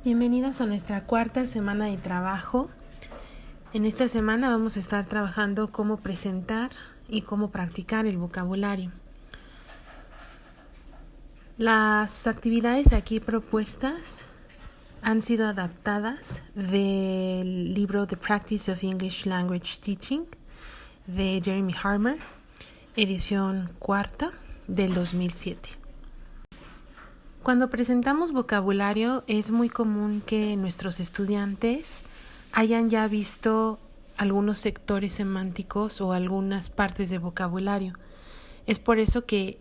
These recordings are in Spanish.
Bienvenidas a nuestra cuarta semana de trabajo. En esta semana vamos a estar trabajando cómo presentar y cómo practicar el vocabulario. Las actividades aquí propuestas han sido adaptadas del libro The Practice of English Language Teaching de Jeremy Harmer, edición cuarta del 2007. Cuando presentamos vocabulario es muy común que nuestros estudiantes hayan ya visto algunos sectores semánticos o algunas partes de vocabulario. Es por eso que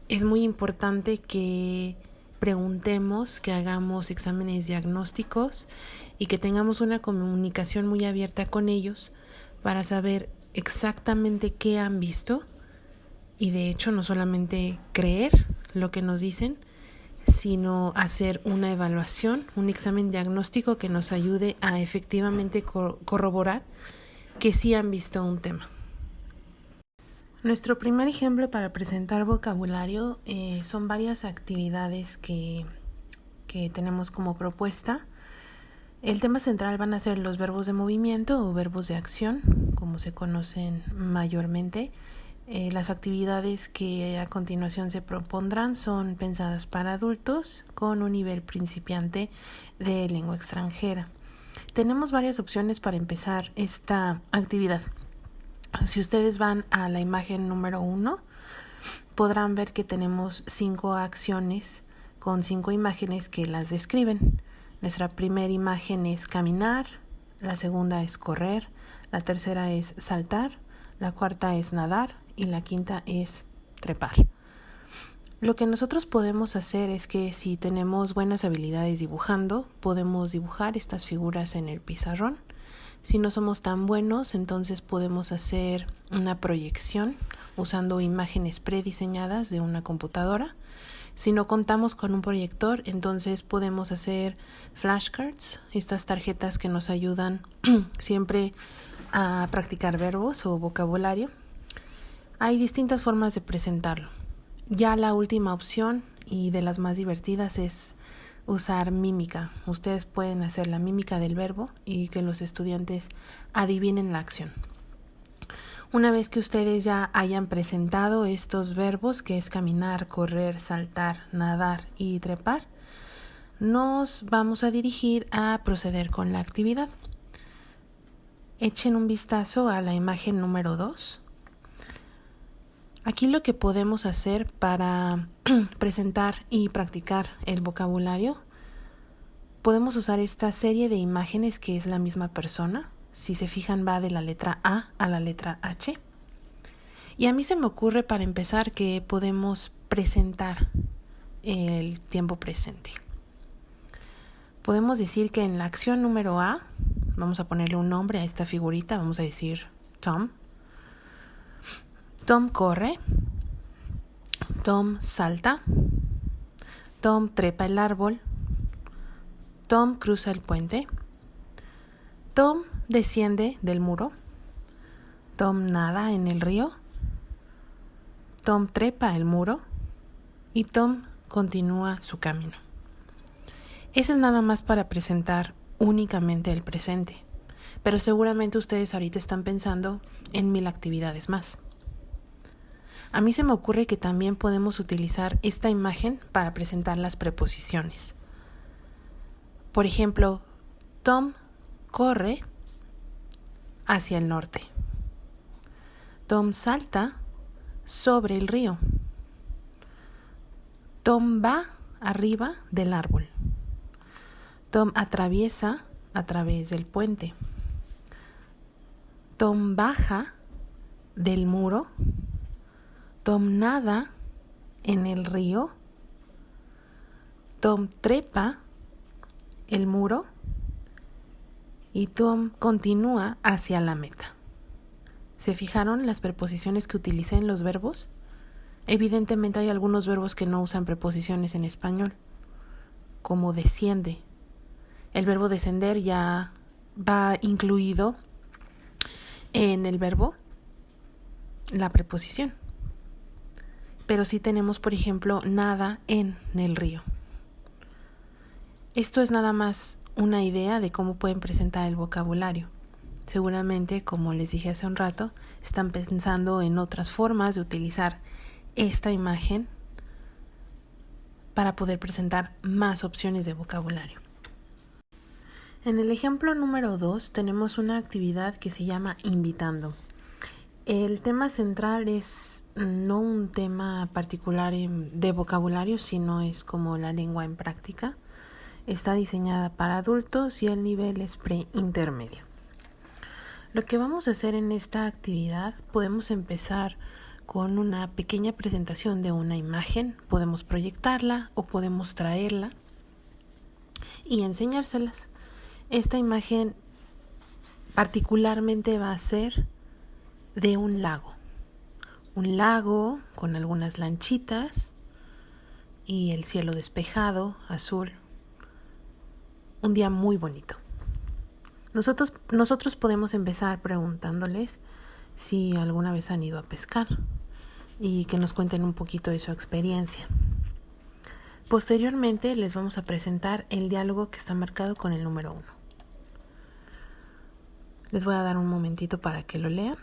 es muy importante que preguntemos, que hagamos exámenes diagnósticos y que tengamos una comunicación muy abierta con ellos para saber exactamente qué han visto y de hecho no solamente creer lo que nos dicen, sino hacer una evaluación, un examen diagnóstico que nos ayude a efectivamente corroborar que sí han visto un tema. Nuestro primer ejemplo para presentar vocabulario son varias actividades que tenemos como propuesta. El tema central van a ser los verbos de movimiento o verbos de acción, como se conocen mayormente. Las actividades que a continuación se propondrán son pensadas para adultos con un nivel principiante de lengua extranjera. Tenemos varias opciones para empezar esta actividad. Si ustedes van a la imagen número 1, podrán ver que tenemos 5 acciones con 5 imágenes que las describen. Nuestra primera imagen es caminar, la segunda es correr, la tercera es saltar, la cuarta es nadar y la quinta es trepar. Lo que nosotros podemos hacer es que si tenemos buenas habilidades dibujando, podemos dibujar estas figuras en el pizarrón. Si no somos tan buenos, entonces podemos hacer una proyección usando imágenes prediseñadas de una computadora. Si no contamos con un proyector, entonces podemos hacer flashcards, estas tarjetas que nos ayudan siempre a practicar verbos o vocabulario. Hay distintas formas de presentarlo. Ya la última opción y de las más divertidas es usar mímica. Ustedes pueden hacer la mímica del verbo y que los estudiantes adivinen la acción. Una vez que ustedes ya hayan presentado estos verbos, que es caminar, correr, saltar, nadar y trepar, nos vamos a dirigir a proceder con la actividad. Echen un vistazo a la imagen número 2. Aquí lo que podemos hacer para presentar y practicar el vocabulario, podemos usar esta serie de imágenes que es la misma persona. Si se fijan, va de la letra A a la letra H. Y a mí se me ocurre para empezar que podemos presentar el tiempo presente. Podemos decir que en la acción número A, vamos a ponerle un nombre a esta figurita, vamos a decir Tom. Tom corre, Tom salta, Tom trepa el árbol, Tom cruza el puente, Tom desciende del muro, Tom nada en el río, Tom trepa el muro y Tom continúa su camino. Eso es nada más para presentar únicamente el presente, pero seguramente ustedes ahorita están pensando en 1000 actividades más. A mí se me ocurre que también podemos utilizar esta imagen para presentar las preposiciones. Por ejemplo, Tom corre hacia el norte. Tom salta sobre el río. Tom va arriba del árbol. Tom atraviesa a través del puente. Tom baja del muro. Tom nada en el río. Tom trepa el muro y Tom continúa hacia la meta. ¿Se fijaron las preposiciones que utilicé en los verbos? Evidentemente hay algunos verbos que no usan preposiciones en español, como desciende. El verbo descender ya va incluido en el verbo, la preposición. Pero sí tenemos, por ejemplo, nada en el río. Esto es nada más una idea de cómo pueden presentar el vocabulario. Seguramente, como les dije hace un rato, están pensando en otras formas de utilizar esta imagen para poder presentar más opciones de vocabulario. En el ejemplo número 2 tenemos una actividad que se llama invitando. El tema central es no un tema particular de vocabulario, sino es como la lengua en práctica. Está diseñada para adultos y el nivel es pre-intermedio. Lo que vamos a hacer en esta actividad, podemos empezar con una pequeña presentación de una imagen, podemos proyectarla o podemos traerla y enseñárselas. Esta imagen particularmente va a ser de un lago con algunas lanchitas y el cielo despejado, azul, un día muy bonito. Nosotros podemos empezar preguntándoles si alguna vez han ido a pescar y que nos cuenten un poquito de su experiencia. Posteriormente les vamos a presentar el diálogo que está marcado con el número 1. Les voy a dar un momentito para que lo lean.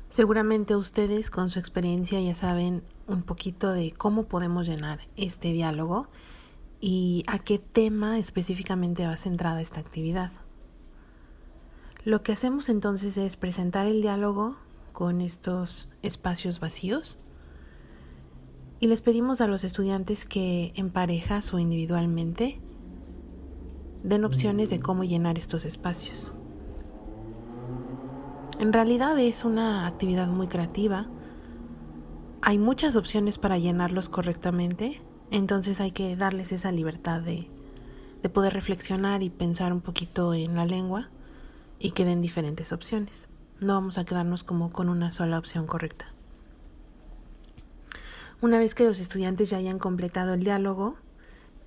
Seguramente ustedes con su experiencia ya saben un poquito de cómo podemos llenar este diálogo y a qué tema específicamente va centrada esta actividad. Lo que hacemos entonces es presentar el diálogo con estos espacios vacíos y les pedimos a los estudiantes que en parejas o individualmente den opciones de cómo llenar estos espacios. En realidad es una actividad muy creativa. Hay muchas opciones para llenarlos correctamente, entonces hay que darles esa libertad de poder reflexionar y pensar un poquito en la lengua y que den diferentes opciones. No vamos a quedarnos como con una sola opción correcta. Una vez que los estudiantes ya hayan completado el diálogo,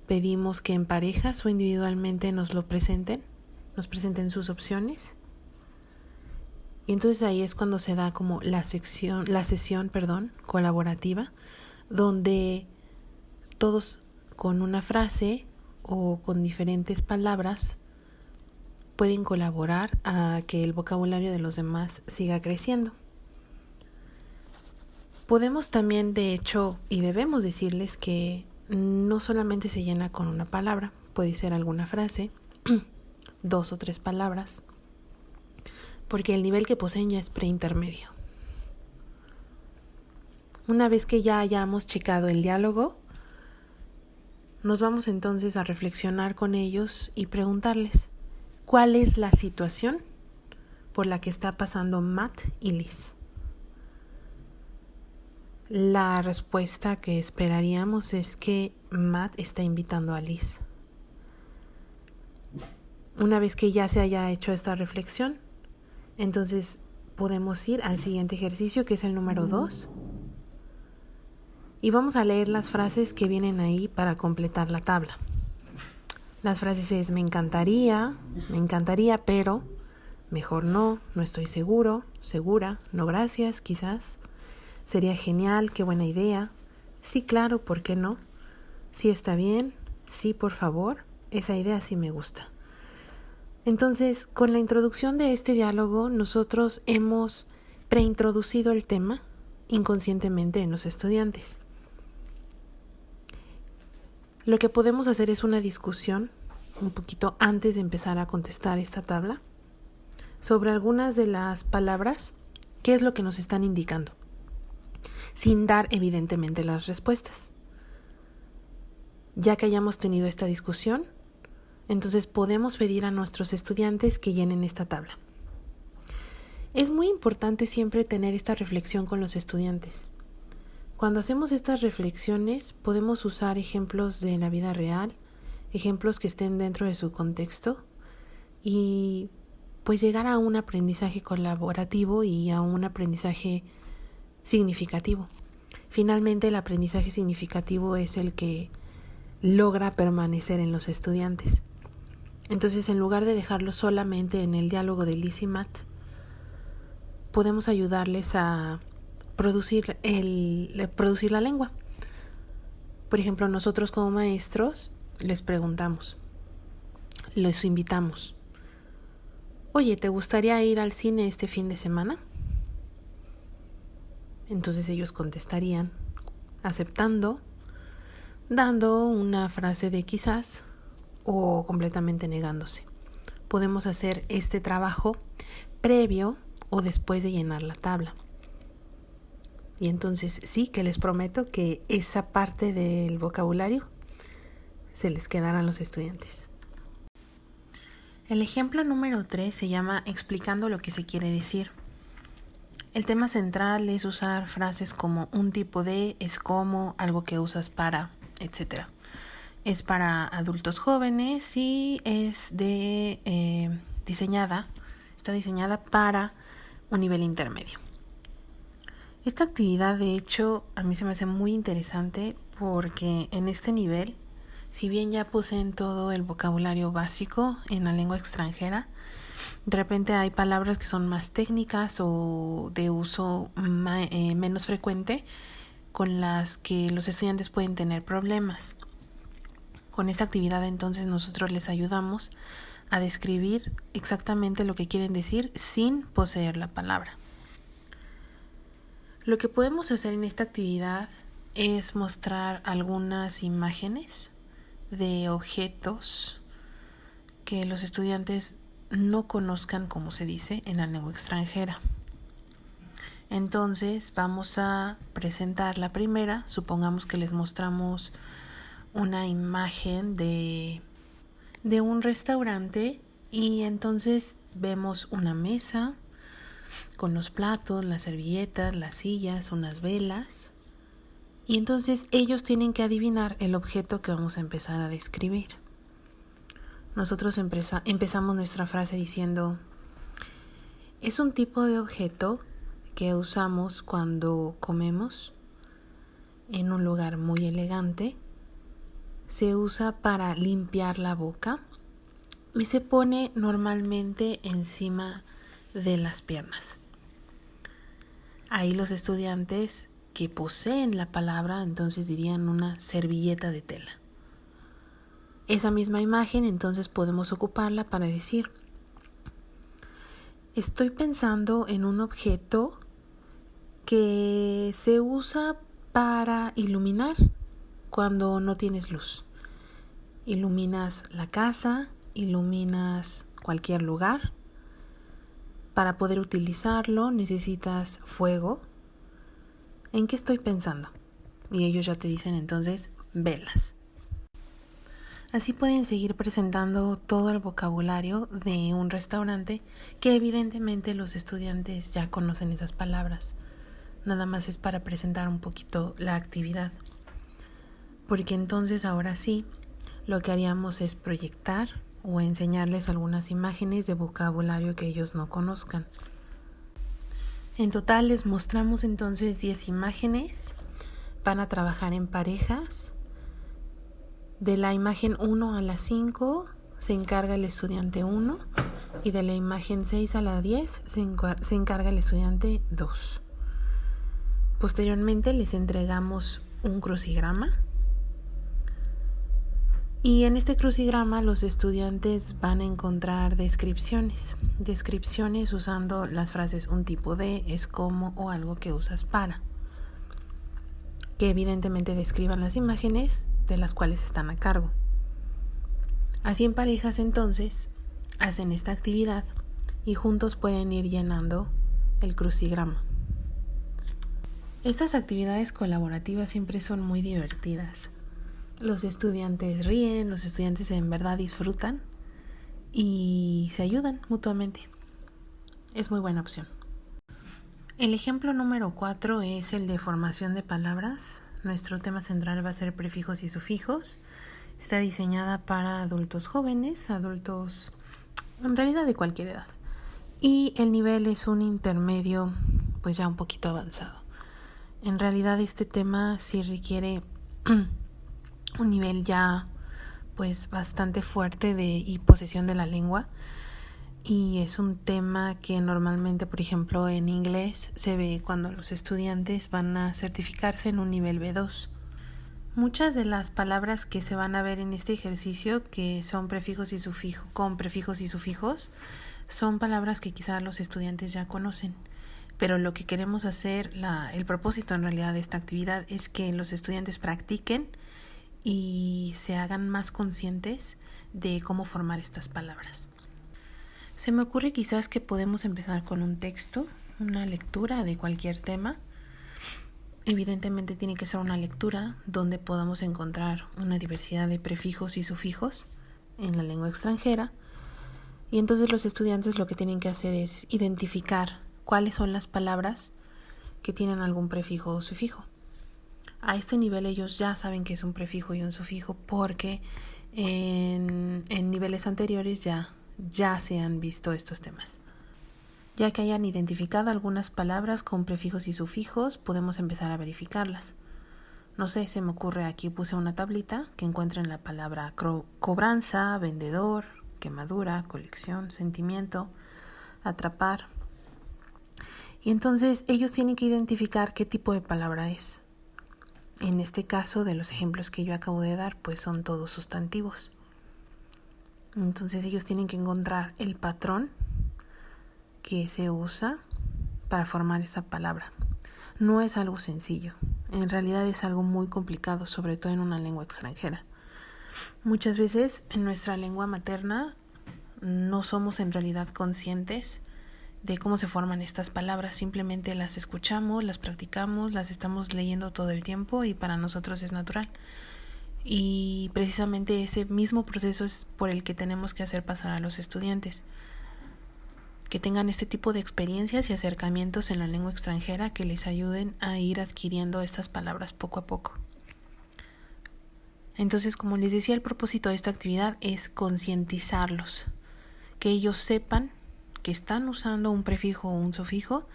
pedimos que en parejas o individualmente nos presenten sus opciones. Y entonces ahí es cuando se da como la sesión colaborativa, donde todos con una frase o con diferentes palabras pueden colaborar a que el vocabulario de los demás siga creciendo. Podemos también, de hecho, y debemos decirles que no solamente se llena con una palabra, puede ser alguna frase, 2 o 3 palabras, porque el nivel que poseen ya es preintermedio. Una vez que ya hayamos checado el diálogo, nos vamos entonces a reflexionar con ellos y preguntarles cuál es la situación por la que está pasando Matt y Liz. La respuesta que esperaríamos es que Matt está invitando a Liz. Una vez que ya se haya hecho esta reflexión, entonces podemos ir al siguiente ejercicio, que es el número 2. Y vamos a leer las frases que vienen ahí para completar la tabla. Las frases es me encantaría, pero, mejor no estoy seguro, segura, no gracias, quizás, sería genial, qué buena idea, sí claro, ¿por qué no? Sí está bien, sí por favor, esa idea sí me gusta. Entonces, con la introducción de este diálogo, nosotros hemos preintroducido el tema inconscientemente en los estudiantes. Lo que podemos hacer es una discusión un poquito antes de empezar a contestar esta tabla sobre algunas de las palabras, qué es lo que nos están indicando, sin dar evidentemente las respuestas. Ya que hayamos tenido esta discusión, entonces podemos pedir a nuestros estudiantes que llenen esta tabla. Es muy importante siempre tener esta reflexión con los estudiantes. Cuando hacemos estas reflexiones, podemos usar ejemplos de la vida real, ejemplos que estén dentro de su contexto, y pues llegar a un aprendizaje colaborativo y a un aprendizaje significativo. Finalmente, el aprendizaje significativo es el que logra permanecer en los estudiantes. Entonces, en lugar de dejarlo solamente en el diálogo de Liz y Matt, podemos ayudarles a producir la lengua. Por ejemplo, nosotros como maestros les preguntamos, les invitamos: oye, ¿te gustaría ir al cine este fin de semana? Entonces ellos contestarían aceptando, dando una frase de quizás o completamente negándose. Podemos hacer este trabajo previo o después de llenar la tabla. Y entonces sí que les prometo que esa parte del vocabulario se les quedará a los estudiantes. El ejemplo número 3 se llama explicando lo que se quiere decir. El tema central es usar frases como un tipo de, es como, algo que usas para, etc. Es para adultos jóvenes y es está diseñada para un nivel intermedio. Esta actividad, de hecho, a mí se me hace muy interesante porque en este nivel, si bien ya poseen todo el vocabulario básico en la lengua extranjera, de repente hay palabras que son más técnicas o de uso menos frecuente con las que los estudiantes pueden tener problemas. Con esta actividad entonces nosotros les ayudamos a describir exactamente lo que quieren decir sin poseer la palabra. Lo que podemos hacer en esta actividad es mostrar algunas imágenes de objetos que los estudiantes no conozcan cómo se dice en la lengua extranjera. Entonces vamos a presentar la primera. Supongamos que les mostramos una imagen de un restaurante y entonces vemos una mesa con los platos, las servilletas, las sillas, unas velas, y entonces ellos tienen que adivinar el objeto que vamos a empezar a describir. Nosotros empezamos nuestra frase diciendo: es un tipo de objeto que usamos cuando comemos en un lugar muy elegante. Se usa para limpiar la boca y se pone normalmente encima de las piernas. Ahí los estudiantes que poseen la palabra entonces dirían una servilleta de tela. Esa misma imagen entonces podemos ocuparla para decir: estoy pensando en un objeto que se usa para iluminar cuando no tienes luz. Iluminas la casa, iluminas cualquier lugar. Para poder utilizarlo necesitas fuego. ¿En qué estoy pensando? Y ellos ya te dicen entonces velas. Así pueden seguir presentando todo el vocabulario de un restaurante que evidentemente los estudiantes ya conocen esas palabras. Nada más es para presentar un poquito la actividad. Porque entonces ahora sí, lo que haríamos es proyectar o enseñarles algunas imágenes de vocabulario que ellos no conozcan. En total les mostramos entonces 10 imágenes. Van a trabajar en parejas. De la imagen 1 a la 5 se encarga el estudiante 1 y de la imagen 6 a la 10 se encarga el estudiante 2. Posteriormente les entregamos un crucigrama. Y en este crucigrama los estudiantes van a encontrar descripciones usando las frases un tipo de, es como o algo que usas para, que evidentemente describan las imágenes de las cuales están a cargo. Así en parejas entonces hacen esta actividad y juntos pueden ir llenando el crucigrama. Estas actividades colaborativas siempre son muy divertidas. Los estudiantes ríen, los estudiantes en verdad disfrutan y se ayudan mutuamente. Es muy buena opción. El ejemplo número 4 es el de formación de palabras. Nuestro tema central va a ser prefijos y sufijos. Está diseñada para adultos jóvenes, adultos en realidad de cualquier edad. Y el nivel es un intermedio, pues ya un poquito avanzado. En realidad este tema sí requiere un nivel ya pues bastante fuerte y posesión de la lengua, y es un tema que normalmente, por ejemplo, en inglés se ve cuando los estudiantes van a certificarse en un nivel B2. Muchas de las palabras que se van a ver en este ejercicio, que son prefijos y sufijos, con prefijos y sufijos, son palabras que quizás los estudiantes ya conocen. Pero lo que queremos hacer, el propósito en realidad de esta actividad es que los estudiantes practiquen y se hagan más conscientes de cómo formar estas palabras. Se me ocurre quizás que podemos empezar con un texto, una lectura de cualquier tema. Evidentemente tiene que ser una lectura donde podamos encontrar una diversidad de prefijos y sufijos en la lengua extranjera. Y entonces los estudiantes lo que tienen que hacer es identificar cuáles son las palabras que tienen algún prefijo o sufijo. A este nivel ellos ya saben que es un prefijo y un sufijo porque en niveles anteriores ya se han visto estos temas. Ya que hayan identificado algunas palabras con prefijos y sufijos, podemos empezar a verificarlas. No sé, se me ocurre, aquí puse una tablita que encuentren la palabra cobranza, vendedor, quemadura, colección, sentimiento, atrapar. Y entonces ellos tienen que identificar qué tipo de palabra es. En este caso, de los ejemplos que yo acabo de dar, pues son todos sustantivos. Entonces ellos tienen que encontrar el patrón que se usa para formar esa palabra. No es algo sencillo, en realidad es algo muy complicado, sobre todo en una lengua extranjera. Muchas veces en nuestra lengua materna no somos en realidad conscientes de cómo se forman estas palabras, simplemente las escuchamos, las practicamos, las estamos leyendo todo el tiempo y para nosotros es natural. Y precisamente ese mismo proceso es por el que tenemos que hacer pasar a los estudiantes, que tengan este tipo de experiencias y acercamientos en la lengua extranjera que les ayuden a ir adquiriendo estas palabras poco a poco. Entonces, como les decía, el propósito de esta actividad es concientizarlos, que ellos sepan que están usando un prefijo o un sufijo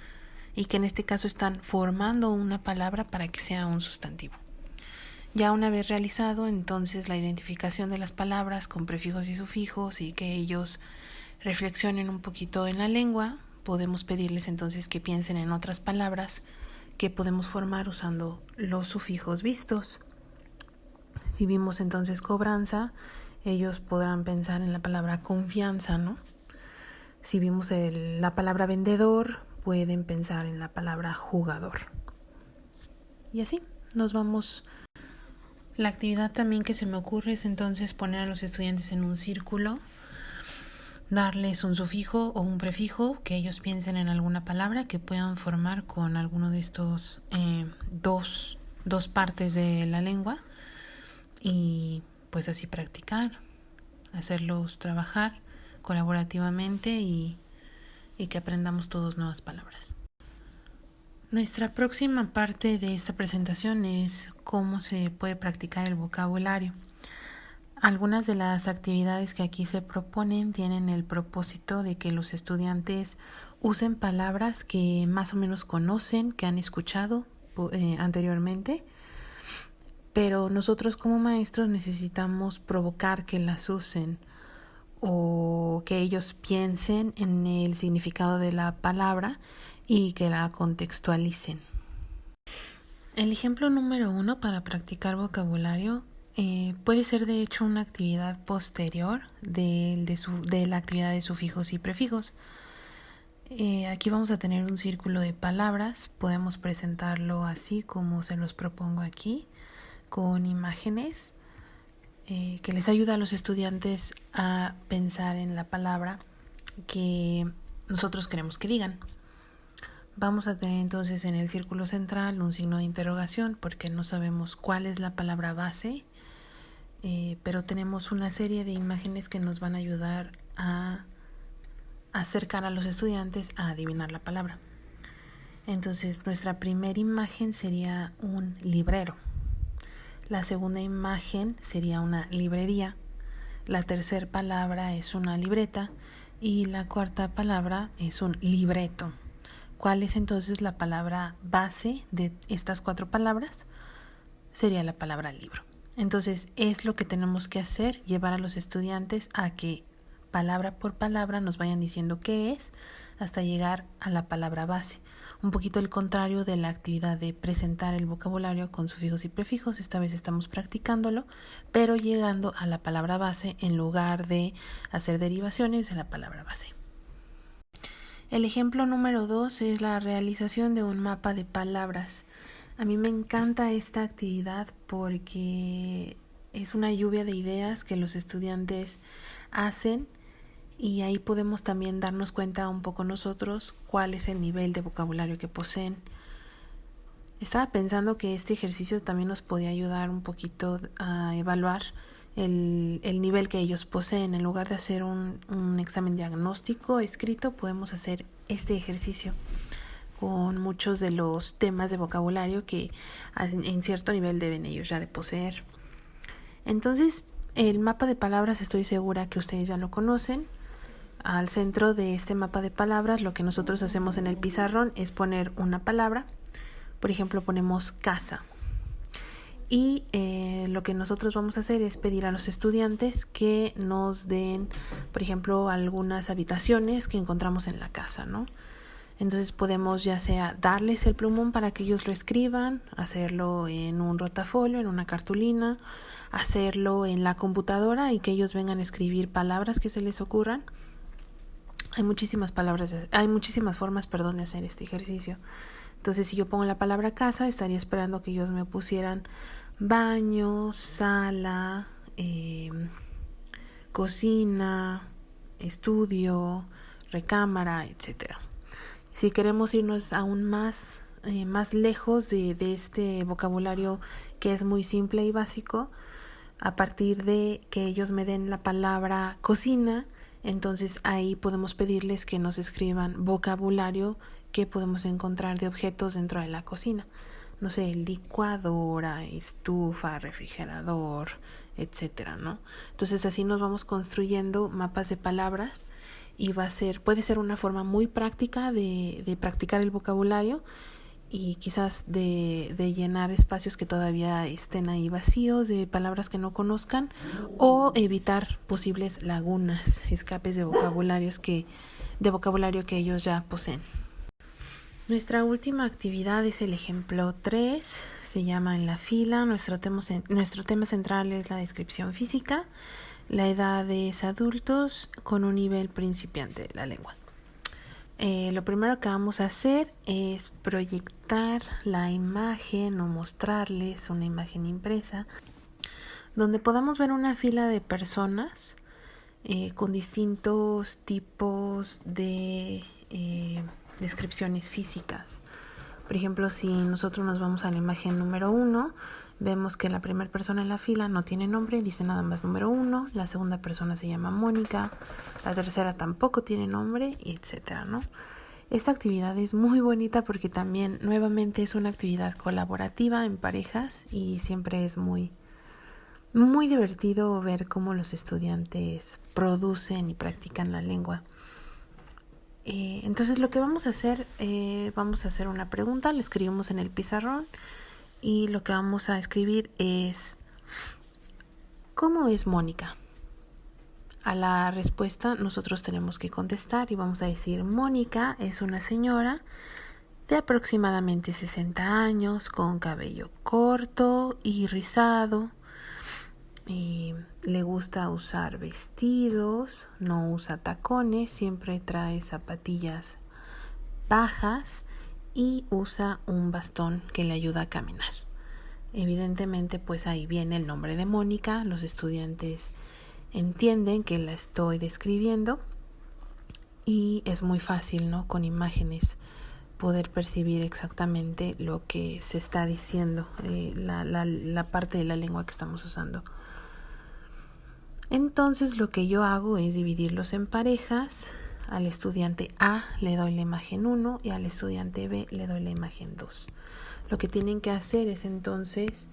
y que en este caso están formando una palabra para que sea un sustantivo. Ya una vez realizado, entonces, la identificación de las palabras con prefijos y sufijos y que ellos reflexionen un poquito en la lengua, podemos pedirles entonces que piensen en otras palabras que podemos formar usando los sufijos vistos. Si vimos entonces cobranza, ellos podrán pensar en la palabra confianza, ¿no? Si vimos la palabra vendedor, pueden pensar en la palabra jugador. Y así nos vamos. La actividad también que se me ocurre es entonces poner a los estudiantes en un círculo, darles un sufijo o un prefijo, que ellos piensen en alguna palabra que puedan formar con alguno de estos dos partes de la lengua, y pues así practicar, hacerlos trabajar colaborativamente y que aprendamos todos nuevas palabras. Nuestra próxima parte de esta presentación es cómo se puede practicar el vocabulario. Algunas de las actividades que aquí se proponen tienen el propósito de que los estudiantes usen palabras que más o menos conocen, que han escuchado anteriormente, pero nosotros como maestros necesitamos provocar que las usen o que ellos piensen en el significado de la palabra y que la contextualicen. El ejemplo número 1 para practicar vocabulario puede ser de hecho una actividad posterior de la actividad de sufijos y prefijos. Aquí vamos a tener un círculo de palabras, podemos presentarlo así como se los propongo aquí, con imágenes que les ayuda a los estudiantes a pensar en la palabra que nosotros queremos que digan. Vamos a tener entonces en el círculo central un signo de interrogación porque no sabemos cuál es la palabra base, pero tenemos una serie de imágenes que nos van a ayudar a acercar a los estudiantes a adivinar la palabra. Entonces nuestra primera imagen sería un librero. La segunda imagen sería una librería. La tercera palabra es una libreta Y la cuarta palabra es un libreto. ¿Cuál es entonces la palabra base de estas 4 palabras? Sería la palabra libro. Entonces es lo que tenemos que hacer, llevar a los estudiantes a que palabra por palabra nos vayan diciendo qué es hasta llegar a la palabra base. Un poquito el contrario de la actividad de presentar el vocabulario con sufijos y prefijos. Esta vez estamos practicándolo, pero llegando a la palabra base en lugar de hacer derivaciones de la palabra base. El ejemplo número 2 es la realización de un mapa de palabras. A mí me encanta esta actividad porque es una lluvia de ideas que los estudiantes hacen y ahí podemos también darnos cuenta un poco nosotros cuál es el nivel de vocabulario que poseen. Estaba pensando que este ejercicio también nos podía ayudar un poquito a evaluar el nivel que ellos poseen. En lugar de hacer un examen diagnóstico escrito, podemos hacer este ejercicio con muchos de los temas de vocabulario que en cierto nivel deben ellos ya de poseer. Entonces, el mapa de palabras estoy segura que ustedes ya lo conocen. Al centro de este mapa de palabras, lo que nosotros hacemos en el pizarrón es poner una palabra. Por ejemplo, ponemos casa. Y lo que nosotros vamos a hacer es pedir a los estudiantes que nos den, por ejemplo, algunas habitaciones que encontramos en la casa, ¿no? Entonces podemos ya sea darles el plumón para que ellos lo escriban, hacerlo en un rotafolio, en una cartulina, hacerlo en la computadora y que ellos vengan a escribir palabras que se les ocurran. Hay muchísimas formas, de hacer este ejercicio. Entonces, si yo pongo la palabra casa, estaría esperando que ellos me pusieran baño, sala, cocina, estudio, recámara, etcétera. Si queremos irnos aún más lejos de este vocabulario que es muy simple y básico, a partir de que ellos me den la palabra cocina, entonces ahí podemos pedirles que nos escriban vocabulario que podemos encontrar de objetos dentro de la cocina. No sé, licuadora, estufa, refrigerador, etcétera, ¿no? Entonces así nos vamos construyendo mapas de palabras y puede ser una forma muy práctica de practicar el vocabulario y quizás de llenar espacios que todavía estén ahí vacíos de palabras que no conozcan o evitar posibles lagunas, escapes de vocabulario que ellos ya poseen. Nuestra última actividad es el ejemplo 3, se llama En la fila. Nuestro tema central es la descripción física. La edad es adultos con un nivel principiante de la lengua. Lo primero que vamos a hacer es proyectar la imagen o mostrarles una imagen impresa donde podamos ver una fila de personas con distintos tipos de descripciones físicas. Por ejemplo, si nosotros nos vamos a la imagen número 1, vemos que la primera persona en la fila no tiene nombre, dice nada más número 1, la segunda persona se llama Mónica, la tercera tampoco tiene nombre, etcétera, ¿no? Esta actividad es muy bonita porque también nuevamente es una actividad colaborativa en parejas y siempre es muy, muy divertido ver cómo los estudiantes producen y practican la lengua. Entonces lo que vamos a hacer una pregunta, la escribimos en el pizarrón y lo que vamos a escribir es ¿cómo es Mónica? A la respuesta nosotros tenemos que contestar y vamos a decir Mónica es una señora de aproximadamente 60 años con cabello corto y rizado. Y le gusta usar vestidos, no usa tacones, siempre trae zapatillas bajas y usa un bastón que le ayuda a caminar. Evidentemente, pues ahí viene el nombre de Mónica. Los estudiantes entienden que la estoy describiendo y es muy fácil, ¿no? Con imágenes poder percibir exactamente lo que se está diciendo, la parte de la lengua que estamos usando. Entonces lo que yo hago es dividirlos en parejas. Al estudiante A le doy la imagen 1 y al estudiante B le doy la imagen 2. Lo que tienen que hacer es entonces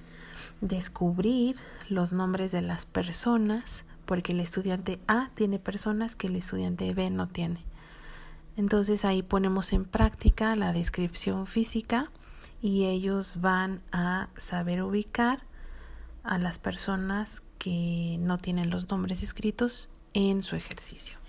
descubrir los nombres de las personas porque el estudiante A tiene personas que el estudiante B no tiene. Entonces ahí ponemos en práctica la descripción física y ellos van a saber ubicar a las personas que no tienen los nombres escritos en su ejercicio.